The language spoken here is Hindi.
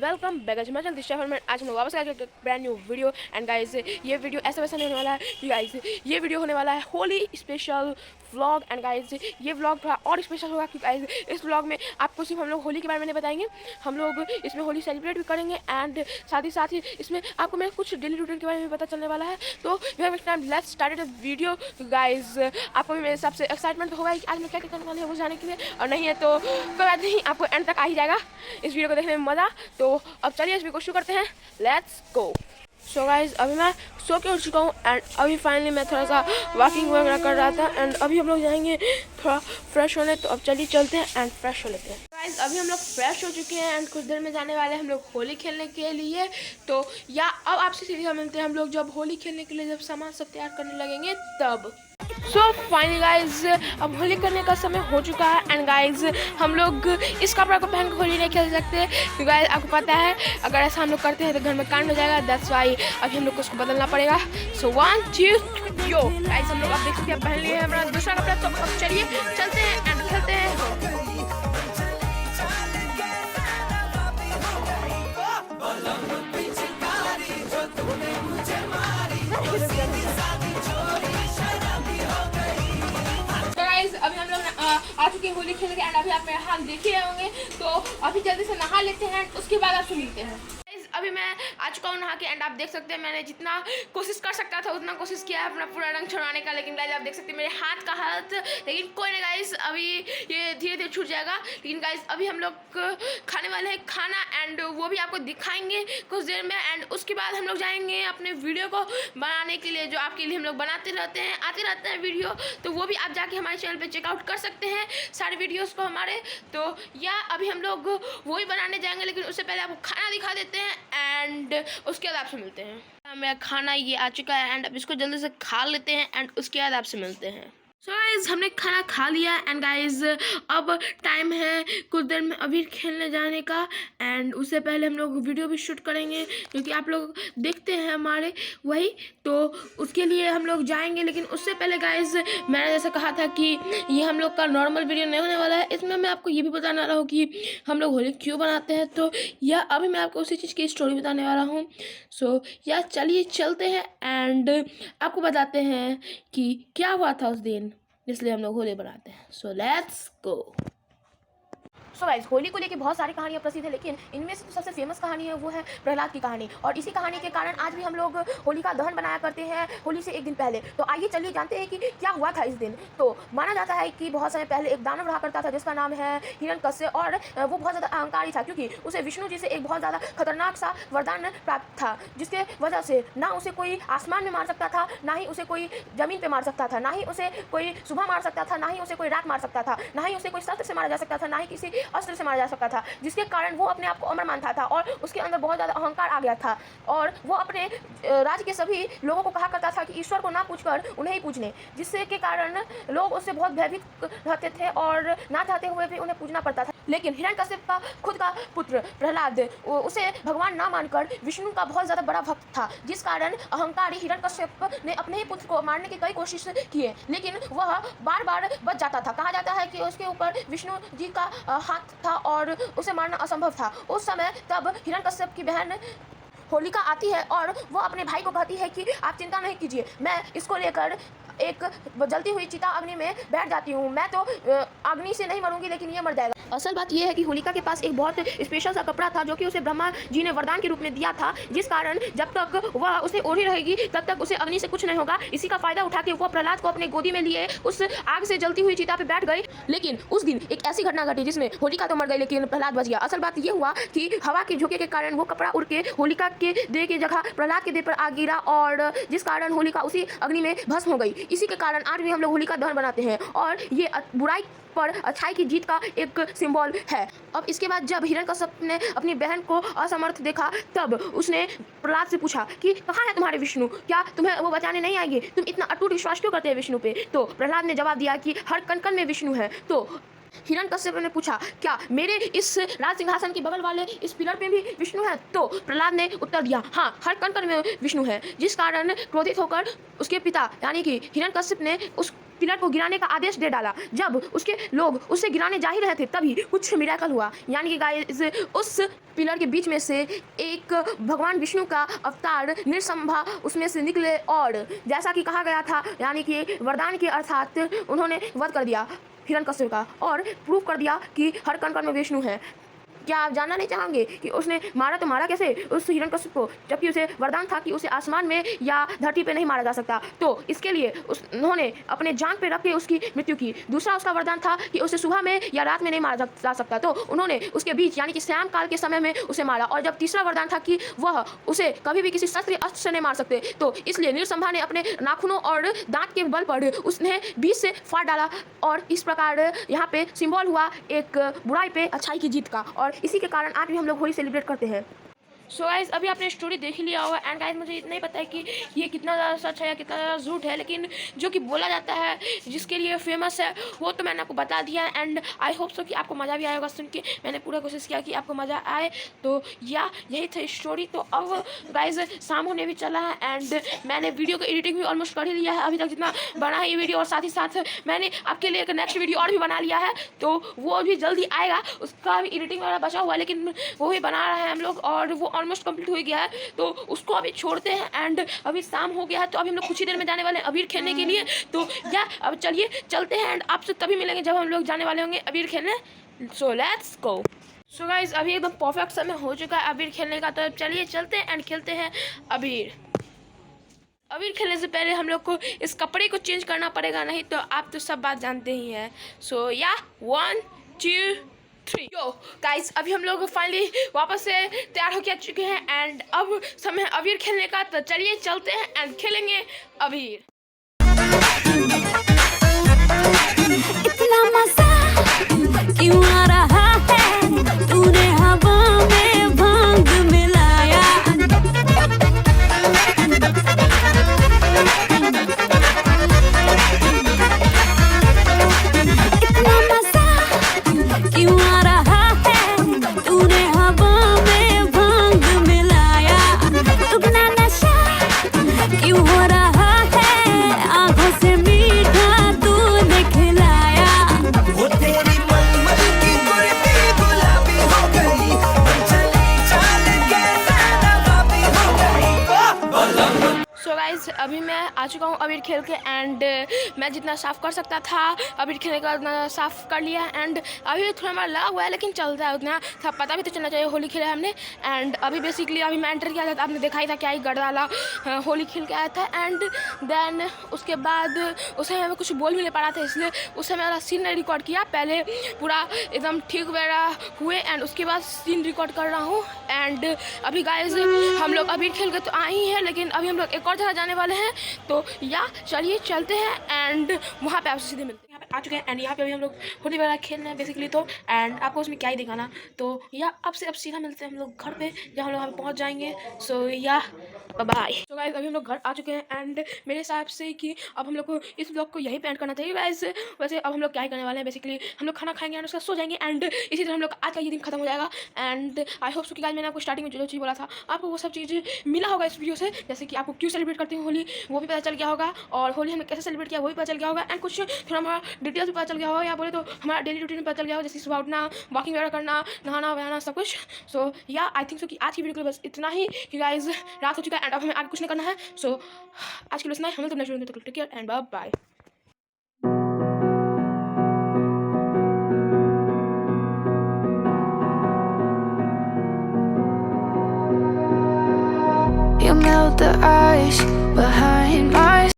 वेलकम बैक आज मैं दिशा फॉर्मेट। आज हम लोग वापस आ गए brand new video. And guys ये वीडियो ऐसा वैसा नहीं होने वाला है कि गाइस ये वीडियो होने वाला है Holi special vlog. And guys ये व्लॉग थोड़ा और स्पेशल होगा क्योंकि गाइस इस व्लॉग में आपको सिर्फ हम लोग होली के बारे में नहीं बताएंगे, हम लोग इसमें होली सेलिब्रेट भी करेंगे। एंड साथ ही इसमें आपको मैं कुछ डेली रूटीन के बारे में पता चलने वाला है। तो let's start the video. Guys आपको भी मेरे हिसाब से एक्साइटमेंट तो होगा कि आज मैं क्या क्या करने वाले हैं वो जाने के लिए, और नहीं है तो कोई बात नहीं, आपको एंड तक आ ही जाएगा इस वीडियो को देखने में मज़ा। तो अब चलिए इस वीडियो को शुरू करते हैं, लेट्स गो। सो गाइज अभी मैं सो के उठ चुका हूँ एंड अभी फाइनली मैं थोड़ा सा वॉकिंग वगैरह कर रहा था। एंड अभी हम लोग जाएंगे थोड़ा फ्रेश होने, तो अब चलिए चलते हैं एंड फ्रेश हो लेते हैं। गाइज अभी हम लोग फ्रेश हो चुके हैं एंड कुछ देर में जाने वाले हैं हम लोग होली खेलने के लिए। तो या अब आपसे सीधा मिलते हैं हम लोग जब होली खेलने के लिए जब सामान सब तैयार करने लगेंगे तब। सो फाइनली गाइज अब होली करने का समय हो चुका है। एंड गाइज हम लोग इस कपड़ा को पहन कर होली नहीं खेल सकते क्योंकि गाइज आपको पता है अगर ऐसा हम लोग करते हैं तो घर में कांड हो जाएगा। दैट्स वाई अभी हम लोग को उसको बदलना पड़ेगा। सो 1 2 यो गाइज हम लोग अब देख सकते हैं पहन लिए हमारा दूसरा कपड़ा। तो अब चलिए चलते हैं एंड खेलते हैं। अभी हम लोग आ चुके हैं होली खेल के एंड अभी आप मेरा हाथ देख ही रहे होंगे। तो अभी जल्दी से नहा लेते हैं उसके बाद आपसे मिलते हैं। अभी मैं आ चुका हूँ नहा के एंड आप देख सकते हैं मैंने जितना कोशिश कर सकता था उतना कोशिश किया है अपना पूरा रंग छुड़ाने का, लेकिन गाइस आप देख सकते हैं मेरे हाथ का हालत। लेकिन कोई नहीं गाइस, अभी ये धीरे धीरे छूट जाएगा। लेकिन गाइस अभी हम लोग खाने वाले हैं खाना एंड वो भी आपको दिखाएंगे कुछ देर में। एंड उसके बाद हम लोग जाएंगे अपने वीडियो को बनाने के लिए जो आपके लिए हम लोग बनाते रहते हैं, आते रहते हैं वीडियो। तो वो भी आप जाके हमारे चैनल पर चेकआउट कर सकते हैं सारे वीडियोज़ को हमारे। तो या अभी हम लोग वही बनाने जाएंगे, लेकिन उससे पहले आपको खाना दिखा देते हैं एंड उसके बाद आपसे मिलते हैं। मेरा खाना ये आ चुका है एंड अब इसको जल्दी से खा लेते हैं एंड उसके बाद आपसे मिलते हैं। सो गाइज हमने खाना खा लिया एंड गाइज अब टाइम है कुछ देर में अभी खेलने जाने का। एंड उससे पहले हम लोग वीडियो भी शूट करेंगे क्योंकि आप लोग देखते हैं हमारे वही, तो उसके लिए हम लोग जाएंगे। लेकिन उससे पहले गाइज मैंने जैसे कहा था कि ये हम लोग का नॉर्मल वीडियो नहीं होने वाला है, इसमें मैं आपको ये भी बताने वाला हूँ कि हम लोग होली क्यों बनाते हैं। तो यह अभी मैं आपको उसी चीज़ की स्टोरी बताने वाला हूँ। सो या चलिए चलते हैं एंड आपको बताते हैं कि क्या हुआ था उस दिन इसलिए हम लोग होली बनाते हैं। So let's go. So guys Holi को लेके बहुत सारी कहानियाँ प्रसिद्ध है, लेकिन इनमें से सबसे फेमस कहानी है वो है प्रहलाद की कहानी। और इसी कहानी के कारण आज भी हम लोग होली का दहन बनाया करते हैं होली से एक दिन पहले। तो आइए चलिए जानते हैं कि क्या हुआ था इस दिन। तो माना जाता है कि बहुत समय पहले एक दानव रहा करता था जिसका नाम है हिरण्यकश्यप। और वो बहुत ज़्यादा अहंकारी था क्योंकि उसे विष्णु जी से एक बहुत ज़्यादा खतरनाक सा वरदान प्राप्त था, जिसके वजह से ना उसे कोई आसमान में मार सकता था, ना ही उसे कोई जमीन पे मार सकता था, ना ही उसे कोई सुबह मार सकता था, ना ही उसे कोई रात मार सकता था, ना ही उसे कोई शस्त्र से मारा जा सकता था, ना ही किसी अस्त्र से मारा जा सकता था। जिसके कारण वो अपने आप को अमर मानता था और उसके अंदर बहुत ज़्यादा अहंकार आ गया था। और वो अपने राज्य के सभी लोगों को कहा करता था कि ईश्वर को ना पूछकर उन्हें ही पूजने, जिससे के कारण लोग उससे बहुत भयभीत रहते थे और ना चाहते हुए भी उन्हें पूजना पड़ता था। लेकिन हिरण्यकश्यप का खुद का पुत्र प्रहलाद उसे भगवान ना मानकर विष्णु का बहुत ज़्यादा बड़ा भक्त था, जिस कारण अहंकारी हिरण्यकश्यप ने अपने ही पुत्र को मारने की कई कोशिश किए, लेकिन वह बार बार बच जाता था। कहा जाता है कि उसके ऊपर विष्णु जी का हाथ था और उसे मारना असंभव था। उस समय तब हिरण्यकश्यप की बहन होलिका आती है और वो अपने भाई को कहती है कि आप चिंता नहीं कीजिए, मैं इसको लेकर एक जलती हुई चिता अग्नि में बैठ जाती हूँ। मैं तो अग्नि से नहीं मरूंगी लेकिन ये मर जाएगा। असल बात यह है कि होलिका के पास एक बहुत स्पेशल सा कपड़ा था जो कि उसे ब्रह्मा जी ने वरदान के रूप में दिया था, जिस कारण जब तक वह उसे ओढ़ी रहेगी तब तक उसे अग्नि से कुछ नहीं होगा। इसी का फायदा उठा के वह प्रहलाद को अपने गोदी में लिए उस आग से जलती हुई चिता पे बैठ गई। लेकिन उस दिन एक ऐसी घटना घटी जिसमें होलिका तो मर गई लेकिन प्रहलाद बच गया। असल बात यह हुआ कि हवा के झोंके के कारण वो कपड़ा उड़ के होलिका के देह की जगह प्रहलाद के देह पर आ गिरा और जिस कारण होलिका उसी अग्नि में भस्म हो गई। इसी के कारण आज भी हम लोग होली का दहन बनाते हैं और ये बुराई पर अच्छाई की जीत का एक सिंबल है। अब इसके बाद जब हिरण्यकश्यप ने अपनी बहन को असमर्थ देखा तब उसने प्रहलाद से पूछा कि कहाँ है तुम्हारे विष्णु, क्या तुम्हें वो बचाने नहीं आएंगे, तुम इतना अटूट विश्वास क्यों करते हैं विष्णु पे। तो प्रहलाद ने जवाब दिया कि हर कण कण में विष्णु है। तो हिरण्यकश्यप ने पूछा क्या मेरे इस राज सिंहासन के बगल वाले इस पिलर पे भी विष्णु है। तो प्रहलाद ने उत्तर दिया हाँ, हर कण कण में विष्णु है। जिस कारण क्रोधित होकर उसके पिता यानी कि हिरण्यकश्यप ने उस पिलर को गिराने का आदेश दे डाला। जब उसके लोग उससे गिराने जा ही रहे थे तभी कुछ मिरेकल हुआ, यानी कि गाइस उस पिलर के बीच में से एक भगवान विष्णु का अवतार निरसंभा उसमें से निकले और जैसा कि कहा गया था, यानी कि वरदान के अर्थात उन्होंने वध कर दिया हिरण्यकश्यप का और प्रूफ कर दिया कि हर कण कण में विष्णु है। क्या आप जानना नहीं चाहेंगे कि उसने मारा तो मारा कैसे उस हिरण्यकश्यप को, जबकि उसे वरदान था कि उसे आसमान में या धरती पे नहीं मारा जा सकता। तो इसके लिए उन्होंने अपने जांग पे रख के उसकी मृत्यु की। दूसरा उसका वरदान था कि उसे सुबह में या रात में नहीं मारा जा सकता, तो उन्होंने उसके बीच यानी कि श्याम काल के समय में उसे मारा। और जब तीसरा वरदान था कि वह उसे कभी भी किसी शस्त्र अस्त्र से नहीं मार सकते, तो इसलिए निरसंभा ने अपने नाखूनों और दांत के बल पर उसने बीच से फाड़ डाला और इस प्रकार यहाँ पे सिंबल हुआ एक बुराई पे अच्छाई की जीत का। और इसी के कारण आज भी हम लोग होली सेलिब्रेट करते हैं। सो गाइस अभी आपने स्टोरी देख ही लिया होगा एंड गाइस मुझे इतना ही पता है कि ये कितना ज़्यादा सच है या कितना ज़्यादा झूठ है, लेकिन जो कि बोला जाता है जिसके लिए फेमस है वो तो मैंने आपको बता दिया एंड आई होप सो कि आपको मज़ा भी आएगा सुन के। मैंने पूरा कोशिश किया कि आपको मज़ा आए, तो या यही था स्टोरी। तो अब गाइस शाम होने भी चला है एंड मैंने वीडियो का एडिटिंग भी ऑलमोस्ट कर ही लिया है अभी तक जितना बना है ये वीडियो, और साथ ही साथ मैंने आपके लिए एक नेक्स्ट वीडियो और भी बना लिया है, तो वो भी जल्दी आएगा। उसका भी एडिटिंग वाला बचा हुआ है लेकिन वो भी बना रहे हैं हम लोग और वो ऑलमोस्ट कंप्लीट हो गया है, तो उसको अभी छोड़ते हैं एंड अभी शाम हो गया है। तो अभी हम लोग कुछ ही देर में जाने वाले हैं अबीर खेलने के लिए, तो या अब चलिए चलते हैं एंड आपसे तभी मिलेंगे जब हम लोग जाने वाले होंगे अबीर खेलने। So let's go. So guys अभी एकदम परफेक्ट समय हो चुका है अबीर खेलने का, तो चलिए चलते हैं एंड खेलते हैं अबीर। अबीर खेलने से पहले हम लोग को इस कपड़े को चेंज करना पड़ेगा, नहीं तो आप तो सब बात जानते ही हैं। सो या 1 2 3 यो गाइस अभी हम लोग फाइनली वापस से तैयार होकर आ चुके हैं एंड अब समय अबीर खेलने का, तो चलिए चलते हैं एंड खेलेंगे अबीर। इतना मजा क्यों आ रहा है, तूने हवा में भांग मिलाया। इतना मजा क्यों आ रहा है, तूने हवा में भांग मिलाया। दुगना नशा क्यों हो रहा है, आंखों से मीठा तूने खिलाया। वो तेरी मलमल की कुर्ती गुलाबी हो गई, चली चाल के नवाबी हो गई। सो गाइस अभी मैं आ चुका हूँ अबीर खेल के एंड मैं जितना साफ़ कर सकता था अबीर खेलने का उतना साफ़ कर लिया एंड अभी थोड़ा हमारा लगा हुआ है लेकिन चलता है उतना था, पता भी तो चलना चाहिए होली खेला है हमने। एंड अभी बेसिकली अभी मैं एंटर किया था, आपने देखा ही था क्या ही गड़दाला होली खेल के आया था एंड देन उसके बाद उस समय मैं कुछ बोल भी नहीं पा रहा था, इसलिए उस समय मेरा सीन नहीं रिकॉर्ड किया। पहले पूरा एकदम ठीक वगैरह हुए एंड उसके बाद सीन रिकॉर्ड कर रहा हूँ एंड अभी गाइस हम लोग अबीर खेल के तो आए ही हैं, लेकिन अभी हम लोग एक और जगह जाने वाले हैं, तो या चलिए चलते हैं एंड वहाँ पे आपसे सीधे मिलते हैं। यहाँ पे आ चुके हैं एंड यहाँ पे अभी हम लोग होली वगैरह खेल रहे हैं बेसिकली, तो एंड आपको उसमें क्या ही दिखाना, तो या अब सीधा मिलते हैं हम लोग घर पे जहाँ हम लोग वहाँ पहुँच जाएंगे। सो या बाय। तो गाइस अभी हम लोग घर आ चुके हैं एंड मेरे हिसाब से कि अब हम लोग को इस ब्लॉग को यहीं पे एंड करना चाहिए गाइस। वैसे अब हम लोग क्या ही करने वाले हैं, बेसिकली हम लोग खाना खाएंगे एंड उसका सो जाएंगे एंड इसी तरह हम लोग आज का ये दिन खत्म हो जाएगा। एंड आई होप सो कि गाइस मैंने आपको स्टार्टिंग में जो चीज़ बोला था आपको वो सब चीज़ मिला होगा इस वीडियो से, जैसे कि आपको क्यों सेलिब्रेट करते हैं होली वो भी पता चल गया होगा और होली हमने कैसे सेलिब्रेट किया वो भी पता चल गया होगा एंड कुछ थोड़ा हमारा डिटेल्स भी पता चल गया होगा, या बोले तो हमारा डेली रूटीन भी पता चल गया होगा, जैसे सुबह उठना, वॉकिंग वगैरह करना, नहाना वहाना सब कुछ। सो या आई थिंक सो कि आज की वीडियो के लिए बस इतना ही कि गाइस रात हो चुका है एंड अब हमें आगे कुछ नहीं करना है। सो आज के लिए इतना ही, हमें तो नेक्स्ट वीडियो में, take care and bye bye. You melt the ice